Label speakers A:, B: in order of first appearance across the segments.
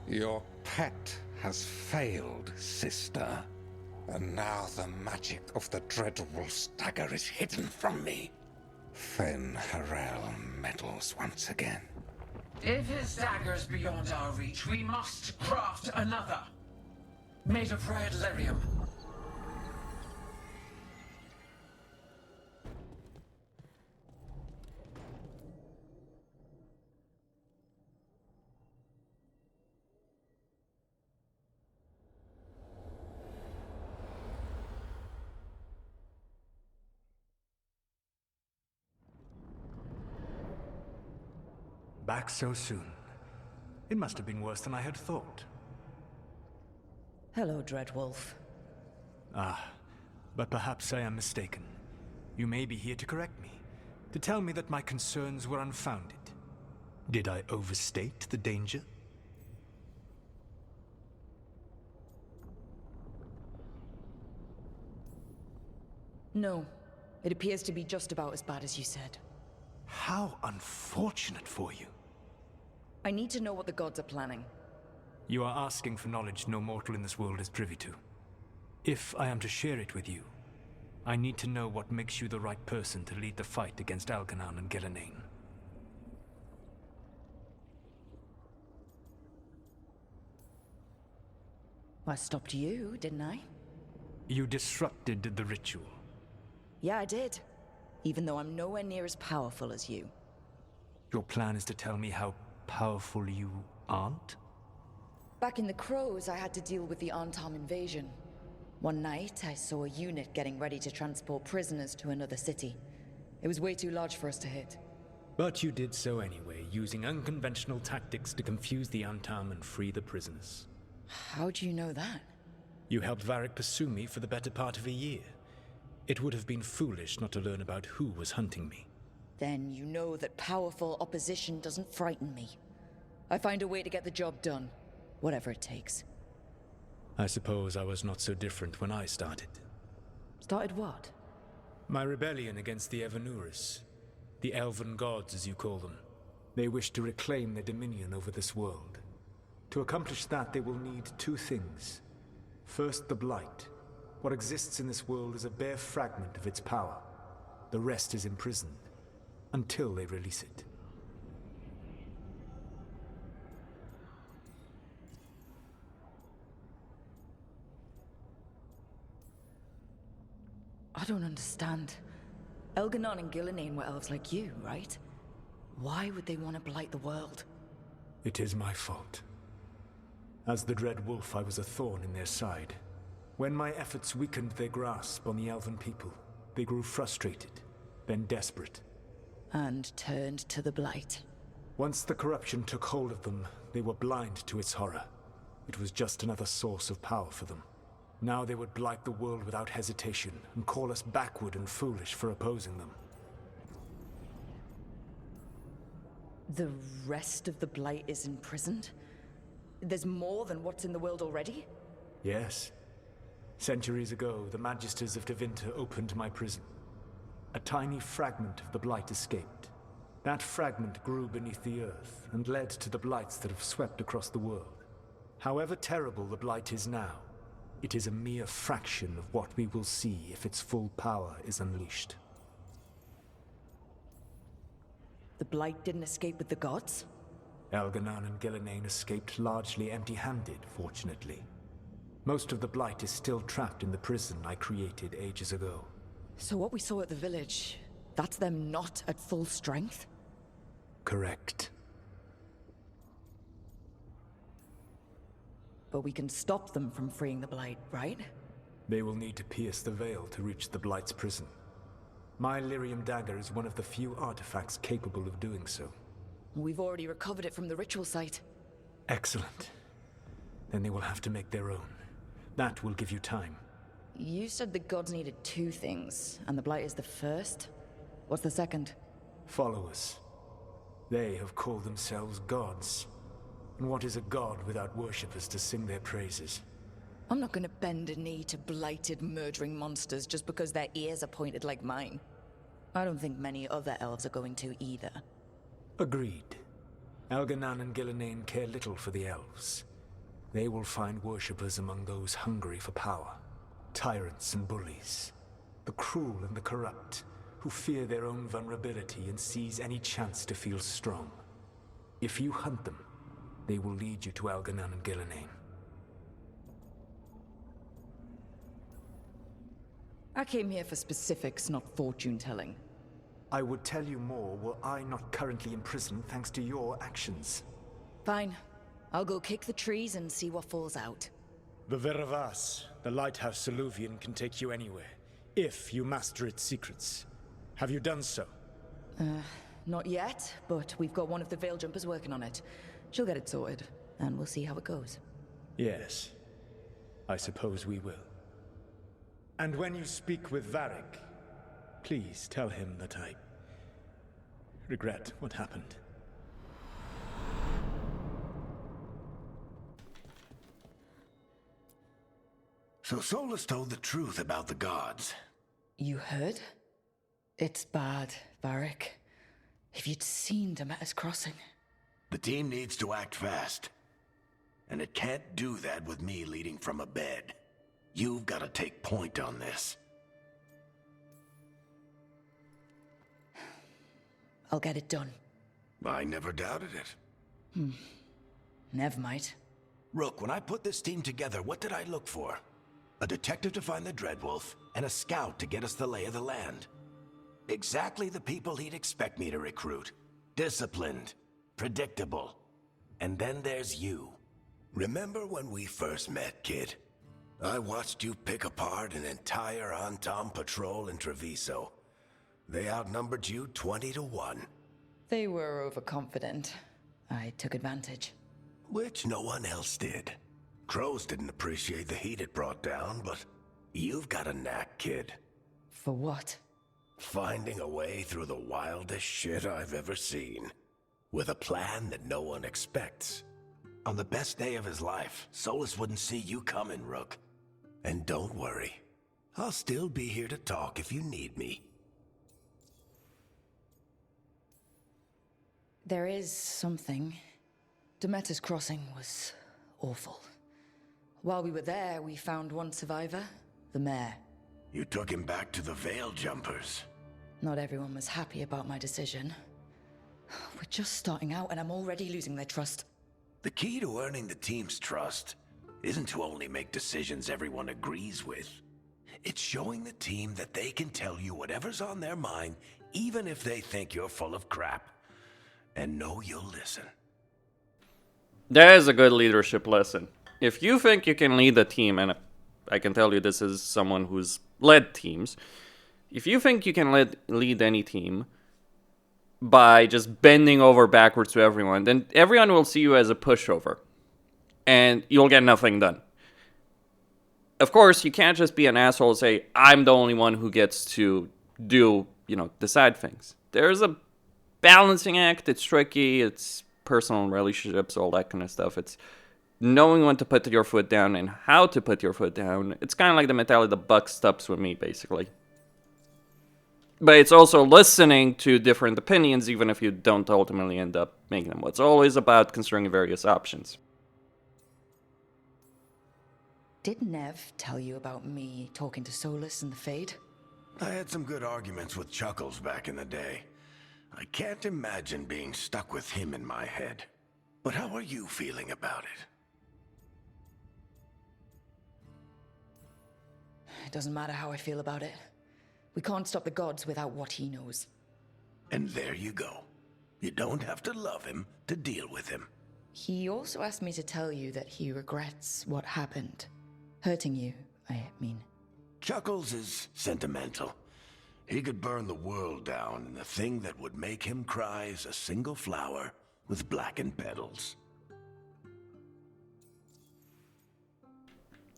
A: Your pet has failed, sister. And now the magic of the Dreadwolf's dagger is hidden from me. Fen Harel meddles once again.
B: If his dagger's beyond our reach, we must craft another. Made of red lyrium.
C: Back so soon. It must have been worse than I had thought.
D: Hello, Dreadwolf.
C: Ah, but perhaps I am mistaken. You may be here to correct me, to tell me that my concerns were unfounded. Did I overstate the danger?
D: No. It appears to be just about as bad as you said.
C: How unfortunate for you.
D: I need to know what the gods are planning.
C: You are asking for knowledge no mortal in this world is privy to. If I am to share it with you, I need to know what makes you the right person to lead the fight against Algernon and Gillenane.
D: I stopped you, didn't I?
C: You disrupted the ritual.
D: Yeah, I did. Even though I'm nowhere near as powerful as you.
C: Your plan is to tell me how powerful you aren't?
D: Back in the Crows, I had to deal with the Anton invasion. One night, I saw a unit getting ready to transport prisoners to another city. It was way too large for us to hit.
C: But you did so anyway, using unconventional tactics to confuse the Antam and free the prisoners.
D: How do you know that?
C: You helped Varric pursue me for the better part of a year. It would have been foolish not to learn about who was hunting me.
D: Then you know that powerful opposition doesn't frighten me. I find a way to get the job done, whatever it takes.
C: I suppose I was not so different when I started.
D: Started what?
C: My rebellion against the Evanuris. The Elven gods, as you call them. They wish to reclaim their dominion over this world. To accomplish that, they will need two things. First, the Blight. What exists in this world is a bare fragment of its power. The rest is imprisoned, until they release it.
D: I don't understand. Elgenon and Gillenane were elves like you, right? Why would they want to blight the world?
C: It is my fault. As the Dread Wolf, I was a thorn in their side. When my efforts weakened their grasp on the Elven people, they grew frustrated, then desperate.
D: And turned to the Blight.
C: Once the corruption took hold of them, they were blind to its horror. It was just another source of power for them. Now they would blight the world without hesitation, and call us backward and foolish for opposing them.
D: The rest of the Blight is imprisoned? There's more than what's in the world already?
C: Yes. Centuries ago, the Magisters of Tevinter opened my prison. A tiny fragment of the Blight escaped. That fragment grew beneath the earth and led to the Blights that have swept across the world. However terrible the Blight is now, it is a mere fraction of what we will see if its full power is unleashed.
D: The Blight didn't escape with the gods?
C: Algernon and Gillenane escaped largely empty-handed, fortunately. Most of the Blight is still trapped in the prison I created ages ago.
D: So what we saw at the village, that's them not at full strength?
C: Correct.
D: But we can stop them from freeing the Blight, right?
C: They will need to pierce the veil to reach the Blight's prison. My lyrium dagger is one of the few artifacts capable of doing so.
D: We've already recovered it from the ritual site.
C: Excellent. Then they will have to make their own. That will give you time.
D: You said the gods needed two things, and the Blight is the first? What's the second?
C: Followers. They have called themselves gods. And what is a god without worshippers to sing their praises?
D: I'm not gonna bend a knee to blighted, murdering monsters just because their ears are pointed like mine. I don't think many other elves are going to either.
C: Agreed. Algernon and Gillenane care little for the elves. They will find worshippers among those hungry for power. Tyrants and bullies. The cruel and the corrupt, who fear their own vulnerability and seize any chance to feel strong. If you hunt them, they will lead you to Algernon and Gillenane.
D: I came here for specifics, not fortune-telling.
C: I would tell you more were I not currently in prison thanks to your actions.
D: Fine. I'll go kick the trees and see what falls out.
C: The Veravas, the lighthouse Soluvian, can take you anywhere, if you master its secrets. Have you done so?
D: Not yet, but we've got one of the Veil Jumpers working on it. She'll get it sorted, and we'll see how it goes.
C: Yes. I suppose we will. And when you speak with Varric, please tell him that I regret what happened.
E: So Solas told the truth about the gods.
D: You heard? It's bad, Varric. If you'd seen Demeter's crossing.
E: The team needs to act fast. And it can't do that with me leading from a bed. You've got to take point on this.
D: I'll get it done.
E: I never doubted it.
D: Never mind.
E: Rook, when I put this team together, what did I look for? A detective to find the Dreadwolf, and a scout to get us the lay of the land. Exactly the people he'd expect me to recruit. Disciplined, predictable. And then there's you. Remember when we first met, kid? I watched you pick apart an entire Anton patrol in Treviso. They outnumbered you 20-1.
D: They were overconfident. I took advantage.
E: Which no one else did. Crows didn't appreciate the heat it brought down, but you've got a knack, kid.
D: For what?
E: Finding a way through the wildest shit I've ever seen. With a plan that no one expects. On the best day of his life, Solas wouldn't see you coming, Rook. And don't worry. I'll still be here to talk if you need me.
D: There is something. Demeter's crossing was awful. While we were there, we found one survivor, the mayor.
E: You took him back to the Veil Jumpers.
D: Not everyone was happy about my decision. We're just starting out and I'm already losing their trust.
E: The key to earning the team's trust isn't to only make decisions everyone agrees with. It's showing the team that they can tell you whatever's on their mind, even if they think you're full of crap. And know you'll listen.
F: That is a good leadership lesson. If you think you can lead a team, and I can tell you this is someone who's led teams, if you think you can lead any team by just bending over backwards to everyone, then everyone will see you as a pushover. And you'll get nothing done. Of course, you can't just be an asshole and say, I'm the only one who gets to do, decide things. There's a balancing act. It's tricky. It's personal relationships, all that kind of stuff. It's knowing when to put your foot down and how to put your foot down. It's kind of like the mentality the buck stops with me, basically. But it's also listening to different opinions, even if you don't ultimately end up making them. It's always about considering various options.
D: Did Nev tell you about me talking to Solas and the Fade?
E: I had some good arguments with Chuckles back in the day. I can't imagine being stuck with him in my head. But how are you feeling about it?
D: It doesn't matter how I feel about it. We can't stop the gods without what he knows.
E: And there you go. You don't have to love him to deal with him.
D: He also asked me to tell you that he regrets what happened. Hurting you, I mean.
E: Chuckles is sentimental. He could burn the world down, and the thing that would make him cry is a single flower with blackened petals.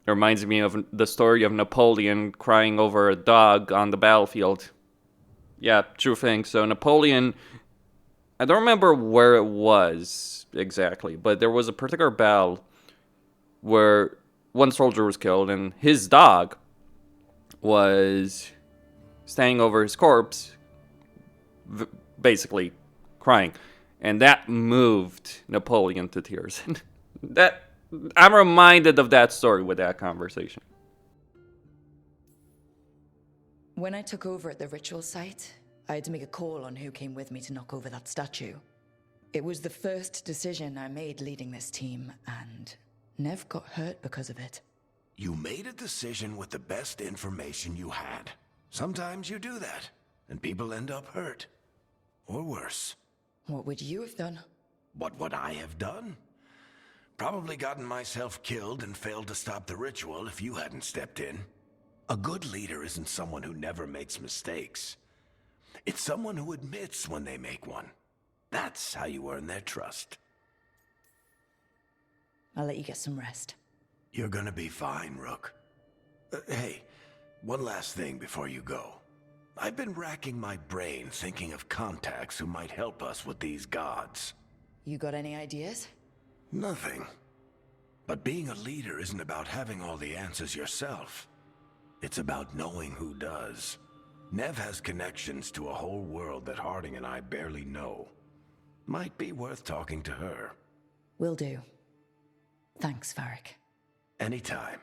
F: It reminds me of the story of Napoleon crying over a dog on the battlefield. Yeah, true thing. So Napoleon, I don't remember where it was exactly, but there was a particular battle where one soldier was killed and his dog was standing over his corpse, basically crying. And that moved Napoleon to tears. That I'm reminded of that story with that conversation.
D: When I took over at the ritual site, I had to make a call on who came with me to knock over that statue. It was the first decision I made leading this team, and Nev got hurt because of it.
E: You made a decision with the best information you had. Sometimes you do that, and people end up hurt. Or worse.
D: What would you have done?
E: What would I have done? Probably gotten myself killed and failed to stop the ritual if you hadn't stepped in. A good leader isn't someone who never makes mistakes. It's someone who admits when they make one. That's how you earn their trust.
D: I'll let you get some rest.
E: You're gonna be fine, Rook. Hey, one last thing before you go. I've been racking my brain thinking of contacts who might help us with these gods.
D: You got any ideas?
E: Nothing. But being a leader isn't about having all the answers yourself. It's about knowing who does. Nev has connections to a whole world that Harding and I barely know. Might be worth talking to her.
D: Will do. Thanks, Varric.
E: Anytime.